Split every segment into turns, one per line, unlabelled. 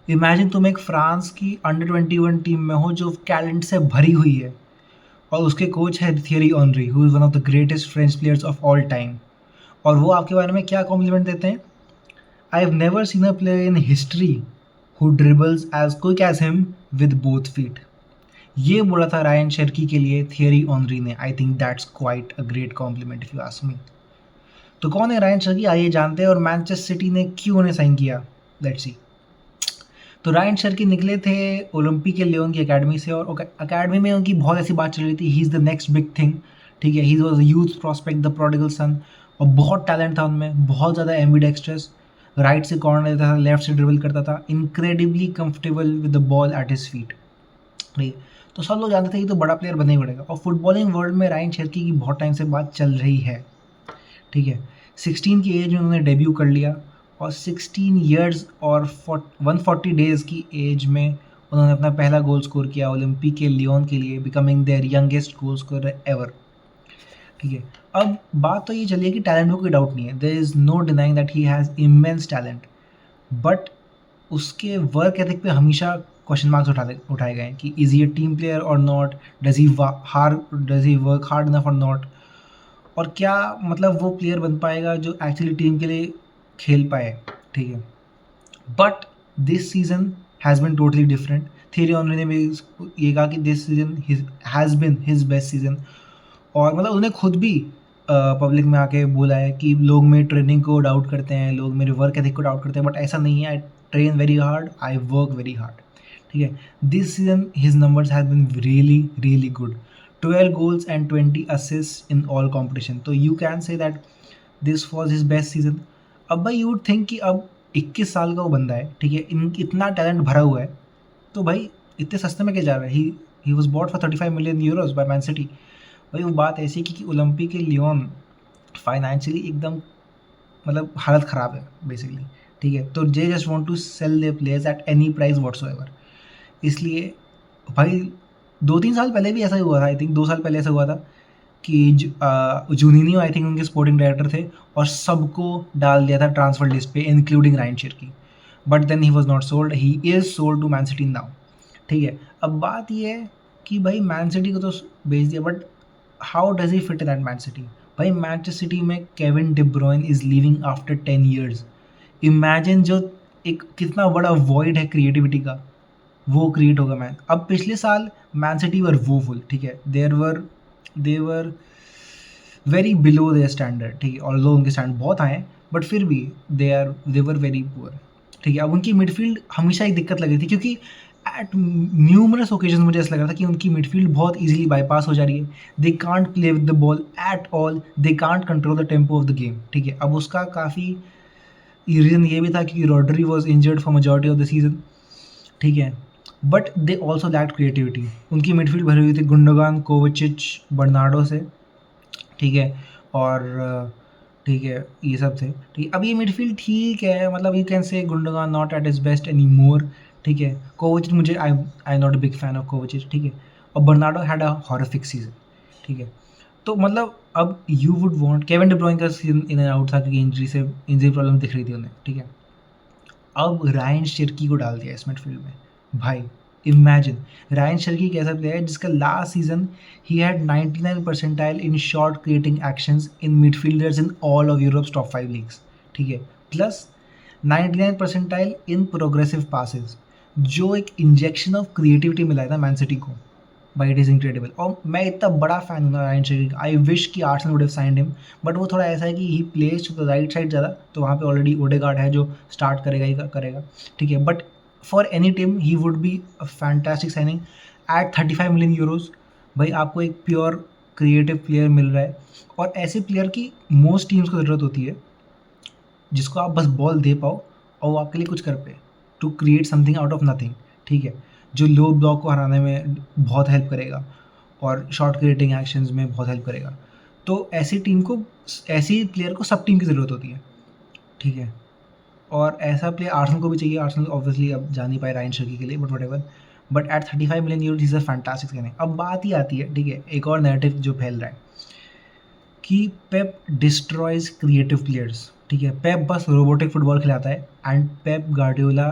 Imagine तुम एक France की अंडर 21 टीम में हो जो टैलेंट से भरी हुई है, और उसके कोच है Thierry Henry, who is one of the greatest French players of all time. और वो आपके बारे में क्या कॉम्प्लीमेंट देते हैं? I have never seen a player in history who dribbles as quick as him with both feet. ये बोला था रायन शेरकी के लिए थियरी ऑनरी ने। I think that's quite a great compliment if you ask me. तो कौन है Ryan शेरकी, आइए जानते हैं, और मैनचेस्टर सिटी ने क्यों उन्हें साइन किया, लेट्स सी। तो रायन शेरकी निकले थे ओलंपिक के लियोन की अकेडमी से, और अकेडमी में उनकी बहुत ऐसी बात चल रही थी, he is the next big thing. ठीक है, he was youth prospect, the prodigal सन, और बहुत टैलेंट था उनमें, बहुत ज़्यादा एम्बिडेक्स्ट्रस, राइट से कॉर्नर देता था, लेफ्ट से ड्रिबल करता था, incredibly comfortable with the ball at his feet. ठीक है, तो सब लोग जानते थे कि तो बड़ा प्लेयर बनना ही पड़ेगा, और फुटबॉलिंग वर्ल्ड में रायन शेरकी की बहुत टाइम से बात चल रही है। ठीक है, 16 की एज में उन्होंने डेब्यू कर लिया, और 16 ईयर्स और 140 डेज़ की एज में उन्होंने अपना पहला गोल स्कोर किया ओलंपिक के लियोन के लिए, becoming their youngest goal scorer ever. ठीक है, अब बात तो ये चलिए कि टैलेंट में कोई डाउट नहीं है, there is no denying that he has immense talent, but उसके वर्क एथिक पे हमेशा क्वेश्चन मार्क्स उठाए गए हैं कि is he a team player और not, does he work hard enough और नॉट, और क्या मतलब वो प्लेयर बन पाएगा जो एक्चुअली टीम के लिए खेल पाए। ठीक है, but this season has been totally different. Thierry Henry ने भी ये कहा कि this season has been his best season, और मतलब उन्हें खुद भी पब्लिक में आके बोला है कि लोग मेरी ट्रेनिंग को डाउट करते हैं, लोग मेरे वर्क एथिक को डाउट करते हैं, बट ऐसा नहीं है, I train very hard, I work very hard. ठीक है, this season his numbers have been really really good, 12 goals and 20 assists in all competition, तो you can say that this was his best season. अब भाई you would think कि अब 21 साल का वो बंदा है, ठीक है, इतना टैलेंट भरा हुआ है, तो भाई इतने सस्ते में क्या जा रहा है? He was bought for 35 million euros by man city. भाई वो बात ऐसी कि ओलंपिक के लियोन फाइनेंशियली एकदम मतलब हालत ख़राब है बेसिकली। ठीक है, तो they just want to sell their players at any price whatsoever. इसलिए भाई 2-3 साल पहले भी ऐसा ही हुआ था, आई थिंक 2 साल पहले ऐसा हुआ था कि जूनिनियो आई थिंक उनके स्पोर्टिंग डायरेक्टर थे, और सबको डाल दिया था ट्रांसफर लिस्ट पे including Rayan Cherki, but then he was not sold, he is sold to Man City now. ठीक है, अब बात ये है कि भाई मैन सिटी को तो बेच दिया, but how does he fit in that man city? भाई मैनचेस्टर सिटी में Kevin De ब्रुयने is leaving after 10 years. Imagine जो एक कितना बड़ा वॉइड है क्रिएटिविटी का, वो क्रिएट होगा। मैन अब पिछले साल मैन सिटी वर वोफुल, ठीक है, they were very below their standard. ठीक है, और लोग उनके स्टैंड बहुत आए हैं, बट फिर भी दे वर वेरी पुअर। ठीक है, अब उनकी मिडफील्ड हमेशा एक दिक्कत लग रही थी, क्योंकि एट न्यूमरस ओकेजन मुझे ऐसा लग रहा था कि उनकी मिडफील्ड बहुत इजीली बाईपास हो जा रही है, they can't play with the ball at all, they can't control the tempo of the game. ठीक है, अब उसका काफ़ी रीज़न ये भी था कि Rodri was injured for majority of the season. ठीक है, but they also lacked creativity. उनकी मिडफील्ड भरी हुई थी गुंडोगान, कोवचिच, बर्नार्डो से। ठीक है, और ठीक है, ये सब थे। ठीक है, अब ये मिडफील्ड ठीक है, मतलब you can say Gundogan not at his best any more. ठीक है, कोवचिच मुझे I not a big fan of Kovacic. ठीक है, और Bernardo had a horrific season. ठीक है, तो मतलब अब you would want, Kevin De Bruyne का सीजन इन एंड आउट था क्योंकि इंजरी प्रॉब्लम दिख रही थी उन्हें। ठीक है, अब रायन शेरकी को डाल दिया इस मिडफील्ड में। भाई इमेजिन, रायन शेरकी एक ऐसा प्लेयर है जिसका last season he had 99 percentile in short creating actions in midfielders in all of Europe's top 5 leagues. ठीक है, प्लस 99 परसेंटाइल इन प्रोग्रेसिव पासेस, जो एक इंजेक्शन ऑफ क्रिएटिविटी मिला है ना मैन सिटी को। भाई इट इज़ इनक्रेडिबल, और मैं इतना बड़ा फ़ैन हूँ ना रायन शेरकी का। आई विश कि Arsenal would have signed him, but वो थोड़ा ऐसा है कि he plays to the right side ज़्यादा, तो वहाँ पे ऑलरेडी ओडेगार्ड है जो स्टार्ट करेगा ही करेगा। ठीक है, but for any team he would be a fantastic signing at 35 million euros. भाई आपको एक प्योर क्रिएटिव प्लेयर मिल रहा है, और ऐसे प्लेयर की मोस्ट टीम्स को ज़रूरत होती है जिसको आप बस बॉल दे पाओ और वो आपके लिए कुछ कर पाए, to create something out of nothing. ठीक है, जो लो ब्लॉक को हराने में बहुत हेल्प करेगा और शॉट क्रिएटिंग एक्शंस में बहुत हेल्प करेगा। तो ऐसी टीम को, ऐसी प्लेयर को सब टीम की ज़रूरत होती है। ठीक है, और ऐसा प्लेयर आर्सेनल को भी चाहिए। आर्सेनल ऑब्वियसली अब जा नहीं पाए रायन शेरकी के लिए, but whatever, but at 35 million euro is a fantastic signing. अब बात ही आती है, ठीक है, एक और नैरेटिव जो फैल रहा है कि पेप डिस्ट्रॉयज क्रिएटिव प्लेयर्स। ठीक है, पेप बस रोबोटिक फुटबॉल खिलाता है, एंड पेप गार्डियोला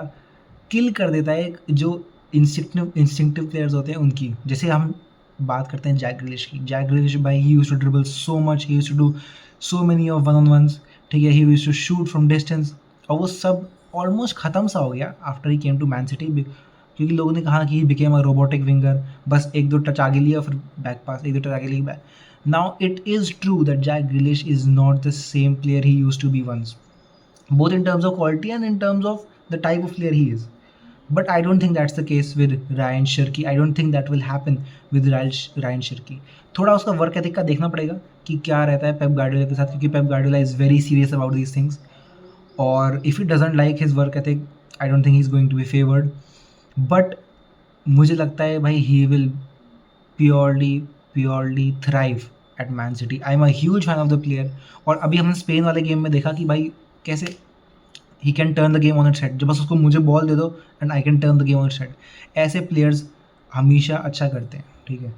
किल कर देता है जो इंस्टिंक्टिव प्लेयर्स होते हैं उनकी। जैसे हम बात करते हैं जैक ग्रिलिश की। जैक ग्रिलिश भाई he used to dribble so much, he used to do so many of one on ones, ठीक है, he used to shoot from distance, और वो सब ऑलमोस्ट ख़त्म सा हो गया after he came to Man City, क्योंकि लोगों ने कहा कि he became a robotic winger, बस एक दो टच आगे लिया फिर बैक पास, एक दो टच आगे लिया back. Now it is true that Jack Grealish is not the same player he used to be once, both in terms of quality and in terms of the type of player he is. But I don't think that's the case with Ryan Shirky. I don't think that will happen with Ryan Shirky. थोड़ा उसका work ethic का देखना पड़ेगा कि क्या रहता है Pep Guardiola के साथ, क्योंकि Pep Guardiola is very serious about these things, और if he doesn't like his work ethic I don't think he is going to be favoured. But मुझे लगता है भाई he will purely thrive at Man City. I am a huge fan of the player, और अभी हमने Spain वाले game में देखा कि भाई कैसे he can turn the game on its head, जब बस उसको मुझे बॉल दे दो and I can turn the game on its head. ऐसे प्लेयर्स हमेशा अच्छा करते हैं, ठीक है।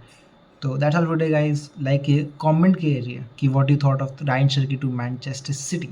तो that's all for today guys, like comment कीजिए कि what you thought of Rayan Cherki to Manchester city.